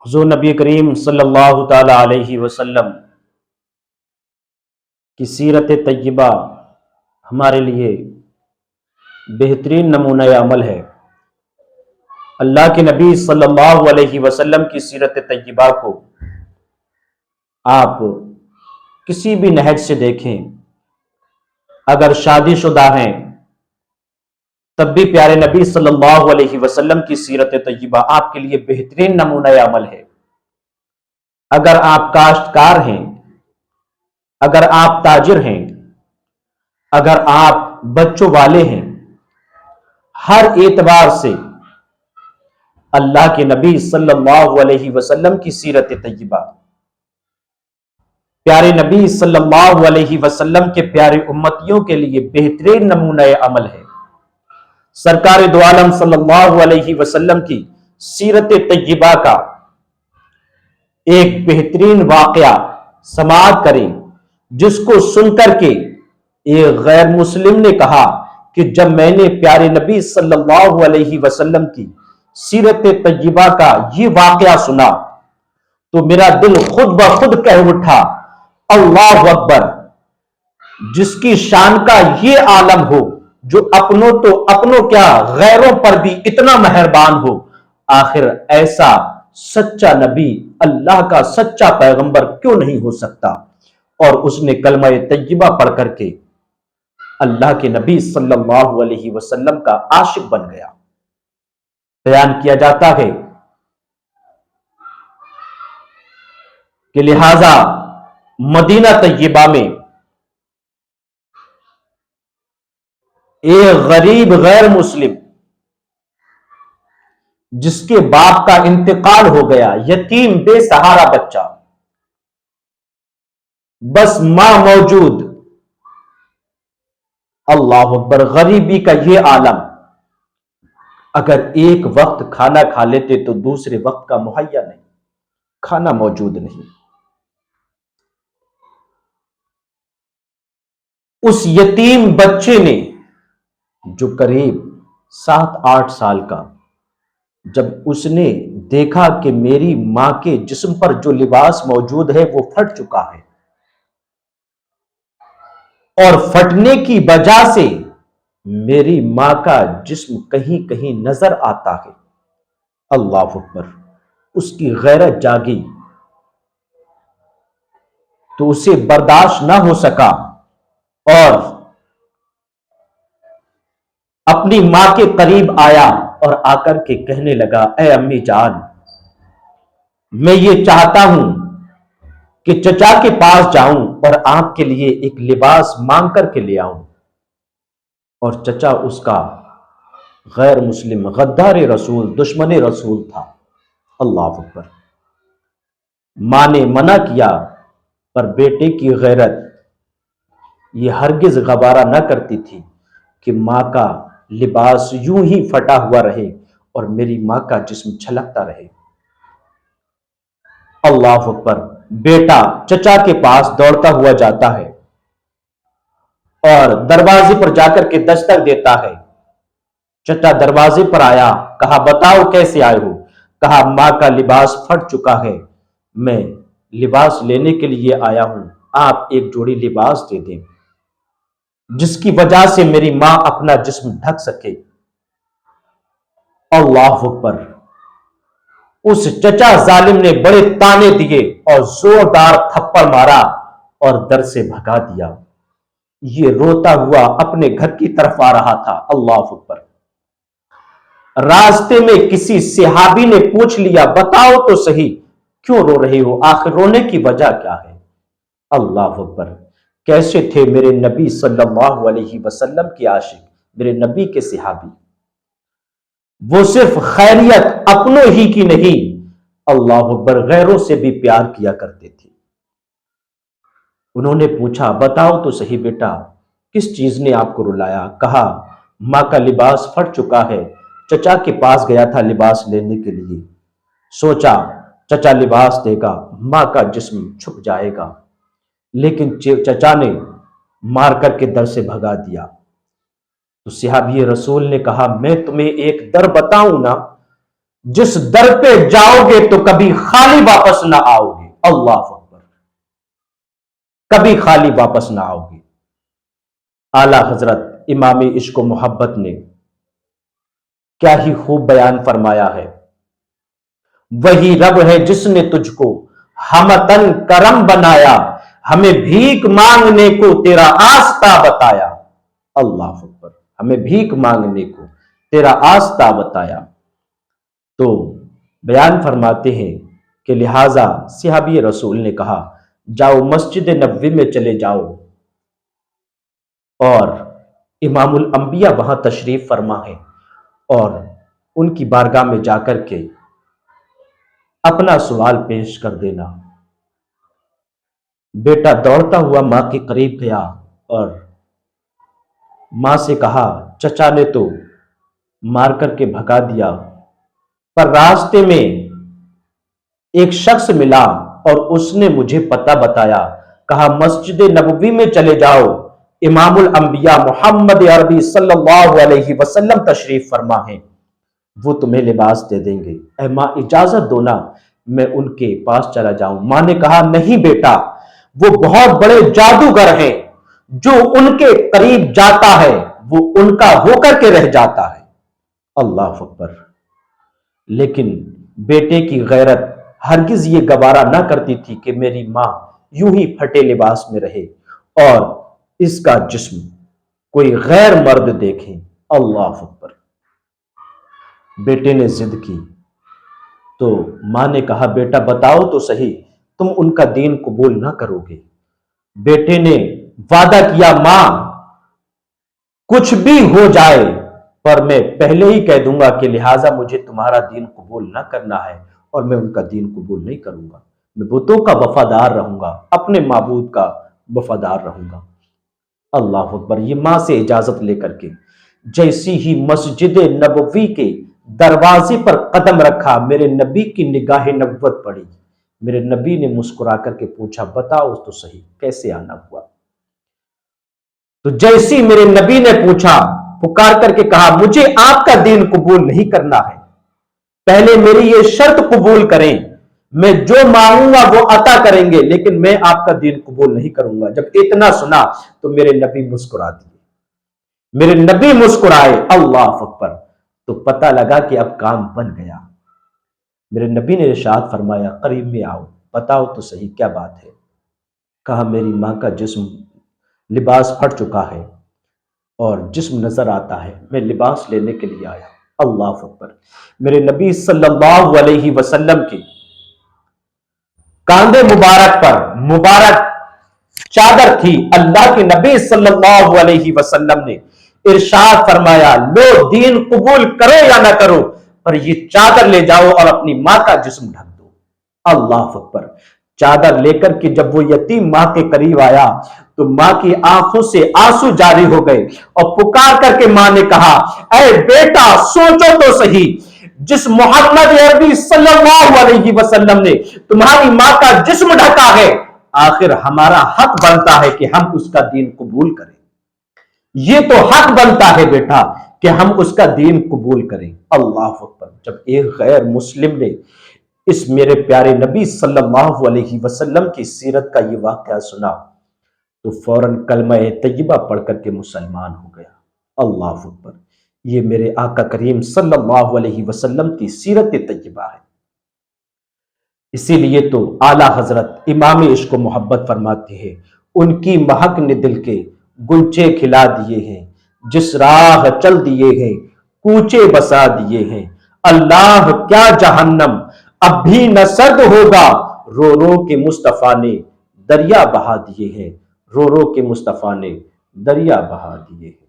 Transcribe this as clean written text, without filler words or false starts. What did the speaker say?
حضور نبی کریم صلی اللہ تعالی علیہ وسلم کی سیرت طیبہ ہمارے لیے بہترین نمونہ عمل ہے۔ اللہ کے نبی صلی اللہ علیہ وسلم کی سیرت طیبہ کو آپ کسی بھی نہج سے دیکھیں، اگر شادی شدہ ہیں تب بھی پیارے نبی صلی اللہ علیہ وسلم کی سیرت طیبہ آپ کے لیے بہترین نمونہ عمل ہے۔ اگر آپ کاشتکار ہیں، اگر آپ تاجر ہیں، اگر آپ بچوں والے ہیں، ہر اعتبار سے اللہ کے نبی صلی اللہ علیہ وسلم کی سیرت طیبہ پیارے نبی صلی اللہ علیہ وسلم کے پیارے امتیوں کے لیے بہترین نمونہ عمل ہے۔ سرکار دو عالم صلی اللہ علیہ وسلم کی سیرت طیبہ کا ایک بہترین واقعہ سماعت کریں، جس کو سن کر کے ایک غیر مسلم نے کہا کہ جب میں نے پیارے نبی صلی اللہ علیہ وسلم کی سیرت طیبہ کا یہ واقعہ سنا تو میرا دل خود بخود کہہ اٹھا، اللہ اکبر! جس کی شان کا یہ عالم ہو، جو اپنوں تو اپنوں کیا غیروں پر بھی اتنا مہربان ہو، آخر ایسا سچا نبی، اللہ کا سچا پیغمبر کیوں نہیں ہو سکتا؟ اور اس نے کلمہ طیبہ پڑھ کر کے اللہ کے نبی صلی اللہ علیہ وسلم کا عاشق بن گیا۔ بیان کیا جاتا ہے کہ لہذا مدینہ طیبہ میں ایک غریب غیر مسلم جس کے باپ کا انتقال ہو گیا، یتیم بے سہارا بچہ، بس ماں موجود، اللہ اکبر! غریبی کا یہ عالم، اگر ایک وقت کھانا کھا لیتے تو دوسرے وقت کا مہیا نہیں، کھانا موجود نہیں۔ اس یتیم بچے نے جو قریب 7-8 سال کا، جب اس نے دیکھا کہ میری ماں کے جسم پر جو لباس موجود ہے وہ پھٹ چکا ہے، اور پھٹنے کی وجہ سے میری ماں کا جسم کہیں کہیں نظر آتا ہے، اللہ اکبر! اس کی غیرت جاگی تو اسے برداشت نہ ہو سکا اور اپنی ماں کے قریب آیا اور آ کر کے کہنے لگا، اے امی جان، میں یہ چاہتا ہوں کہ چچا کے پاس جاؤں اور آپ کے لیے ایک لباس مانگ کر کے لے آؤں۔ اور چچا اس کا غیر مسلم، غدار رسول، دشمن رسول تھا، اللہ اکبر! ماں نے منع کیا، پر بیٹے کی غیرت یہ ہرگز گوارا نہ کرتی تھی کہ ماں کا لباس یوں ہی پھٹا ہوا رہے اور میری ماں کا جسم چھلکتا رہے۔ اللہ اکبر! بیٹا چچا کے پاس دوڑتا ہوا جاتا ہے اور دروازے پر جا کر کے دستک دیتا ہے۔ چچا دروازے پر آیا، کہا بتاؤ کیسے آئے ہو؟ کہا ماں کا لباس پھٹ چکا ہے، میں لباس لینے کے لیے آیا ہوں، آپ ایک جوڑی لباس دے دیں جس کی وجہ سے میری ماں اپنا جسم ڈھک سکے۔ اللہ اکبر! اس چچا ظالم نے بڑے تانے دیے اور زوردار تھپڑ مارا اور در سے بھگا دیا۔ یہ روتا ہوا اپنے گھر کی طرف آ رہا تھا، اللہ اکبر! راستے میں کسی صحابی نے پوچھ لیا، بتاؤ تو صحیح کیوں رو رہے ہو؟ آخر رونے کی وجہ کیا ہے؟ اللہ اکبر! کیسے تھے میرے نبی صلی اللہ علیہ وسلم کے عاشق، میرے نبی کے صحابی! وہ صرف خیریت اپنوں ہی کی نہیں، اللہ اکبر، غیروں سے بھی پیار کیا کرتے تھے۔ انہوں نے پوچھا، بتاؤ تو صحیح بیٹا، کس چیز نے آپ کو رلایا؟ کہا ماں کا لباس پھٹ چکا ہے، چچا کے پاس گیا تھا لباس لینے کے لیے، سوچا چچا لباس دے گا، ماں کا جسم چھپ جائے گا، لیکن چچا نے مار کر کے در سے بھگا دیا۔ تو صحابی رسول نے کہا، میں تمہیں ایک در بتاؤں نا جس در پہ جاؤ گے تو کبھی خالی واپس نہ آؤ گے. اللہ اکبر. کبھی خالی واپس نہ آؤ گے. اعلی حضرت امام عشق و محبت نے کیا ہی خوب بیان فرمایا ہے. وہی رب ہے جس نے تجھ کو ہمتن کرم بنایا, ہمیں بھیک مانگنے کو تیرا آستہ بتایا. اللہ اکبر. ہمیں بھیک مانگنے کو تیرا آستہ بتایا. تو بیان فرماتے ہیں کہ لہذا صحابی رسول نے کہا جاؤ مسجد نبوی میں چلے جاؤ, اور امام الانبیاء وہاں تشریف فرما ہے, اور ان کی بارگاہ میں جا کر کے اپنا سوال پیش کر دینا. بیٹا دوڑتا ہوا ماں کے قریب گیا اور ماں سے کہا چچا نے تو مار کر کے بھگا دیا, پر راستے میں ایک شخص ملا اور اس نے مجھے پتہ بتایا, کہا مسجد نبوی میں چلے جاؤ, امام الانبیاء محمد عربی صلی اللہ علیہ وسلم تشریف فرما ہیں, وہ تمہیں لباس دے دیں گے. اے ماں اجازت دو نا میں ان کے پاس چلا جاؤں. ماں نے کہا نہیں بیٹا, وہ بہت بڑے جادوگر ہیں, جو ان کے قریب جاتا ہے وہ ان کا ہو کر کے رہ جاتا ہے. اللہ اکبر. لیکن بیٹے کی غیرت ہرگز یہ گوارا نہ کرتی تھی کہ میری ماں یوں ہی پھٹے لباس میں رہے اور اس کا جسم کوئی غیر مرد دیکھے. اللہ اکبر. بیٹے نے ضد کی تو ماں نے کہا بیٹا بتاؤ تو صحیح, تم ان کا دین قبول نہ کرو گے. بیٹے نے وعدہ کیا ماں کچھ بھی ہو جائے پر میں پہلے ہی کہہ دوں گا کہ لہٰذا مجھے تمہارا دین قبول نہ کرنا ہے اور میں ان کا دین قبول نہیں کروں گا. میں بتوں کا وفادار رہوں گا, اپنے معبود کا وفادار رہوں گا. اللہ اکبر. یہ ماں سے اجازت لے کر کے جیسی ہی مسجد نبوی کے دروازے پر قدم رکھا, میرے نبی کی نگاہ نبوت پڑی. میرے نبی نے مسکرا کر کے پوچھا بتاؤ تو صحیح کیسے آنا ہوا. تو جیسی میرے نبی نے پوچھا, پکار کر کے کہا مجھے آپ کا دین قبول نہیں کرنا ہے, پہلے میری یہ شرط قبول کریں, میں جو مانگوں گا وہ عطا کریں گے, لیکن میں آپ کا دین قبول نہیں کروں گا. جب اتنا سنا تو میرے نبی مسکرا دیے. میرے نبی مسکرائے. اللہ اکبر. تو پتہ لگا کہ اب کام بن گیا. میرے نبی نے ارشاد فرمایا قریب میں آؤ, بتاؤ تو صحیح کیا بات ہے. کہا میری ماں کا جسم لباس پھٹ چکا ہے اور جسم نظر آتا ہے, میں لباس لینے کے لیے آیا. اللہ اکبر. میرے نبی صلی اللہ علیہ وسلم کی کاندھے مبارک پر مبارک چادر تھی. اللہ کے نبی صلی اللہ علیہ وسلم نے ارشاد فرمایا لو دین قبول کرو یا نہ کرو پر یہ چادر لے جاؤ اور اپنی ماں کا جسم ڈھک دو. اللہ اکبر. چادر لے کر کے جب وہ یتیم ماں کے قریب آیا تو ماں کی آنکھوں سے آنسو جاری ہو گئے اور پکار کر کے ماں نے کہا اے بیٹا سوچو تو صحیح, جس محمد عربی صلی اللہ علیہ وسلم نے تمہاری ماں کا جسم ڈھکا ہے, آخر ہمارا حق بنتا ہے کہ ہم اس کا دین قبول کریں. یہ تو حق بنتا ہے بیٹا کہ ہم اس کا دین قبول کریں. اللہ اکبر. جب ایک غیر مسلم نے اس میرے پیارے نبی صلی اللہ علیہ وسلم کی سیرت کا یہ واقعہ سنا تو فوراً کلمہ طیبہ پڑھ کر کے مسلمان ہو گیا. اللہ اکبر. یہ میرے آقا کریم صلی اللہ علیہ وسلم کی سیرت طیبہ ہے. اسی لیے تو اعلیٰ حضرت امام عشق و محبت فرماتے ہیں ان کی مہک نے دل کے گنچے کھلا دیے ہیں, جس راہ چل دیے ہیں کوچے بسا دیے ہیں. اللہ کیا جہنم اب بھی نہ سرد ہوگا, رو رو کے مصطفیٰ نے دریا بہا دیے ہیں, رو رو کے مصطفیٰ نے دریا بہا دیے ہیں.